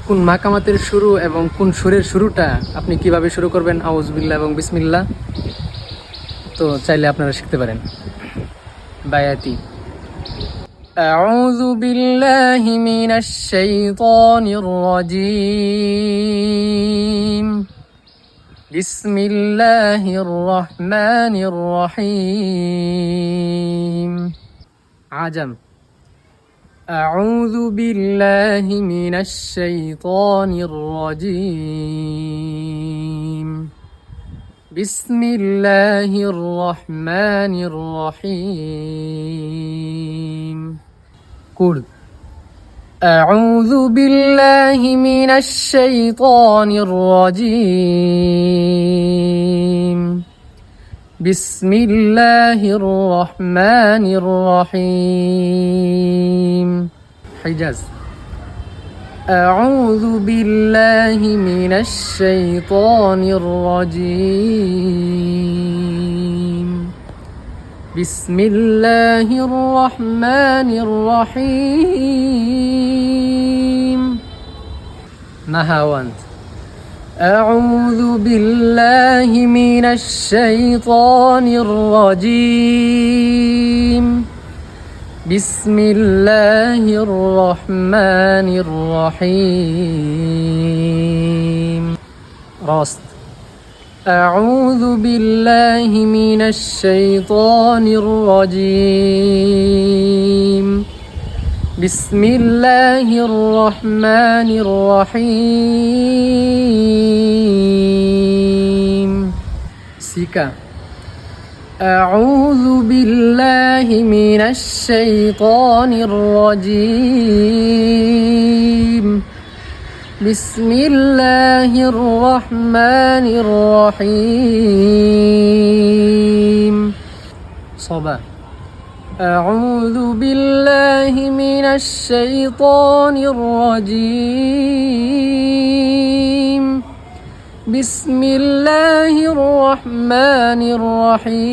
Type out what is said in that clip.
কোন মাকামাতের শুরু এবং কোন সুরের শুরুটা আপনি কিভাবে শুরু করবেন আউযুবিল্লাহ এবং বিসমিল্লাহ, তো চাইলে আপনারা শিখতে পারেন। বায়াতি আউযু বিল্লাহি মিনাশ শাইতানির রাজীম বিসমিল্লাহির রহমানির রহিম। আজম أعوذ بالله من الشيطان الرجيم بسم الله الرحمن الرحيم. قل أعوذ بالله من الشيطان الرجيم بسم الله الرحمن الرحيم. حجاز أعوذ بالله من الشيطان الرجيم بسم الله الرحمن الرحيم. نهاوند أعوذ بالله من الشيطان الرجيم بسم الله الرحمن الرحيم. راست أعوذ بالله من الشيطان الرجيم بسم الله الرحمن الرحيم. سيكا أعوذ بالله من الشيطان الرجيم بسم الله الرحمن الرحيم. صبا أعوذ بالله من الشيطان الرجيم بسم الله الرحمن الرحيم.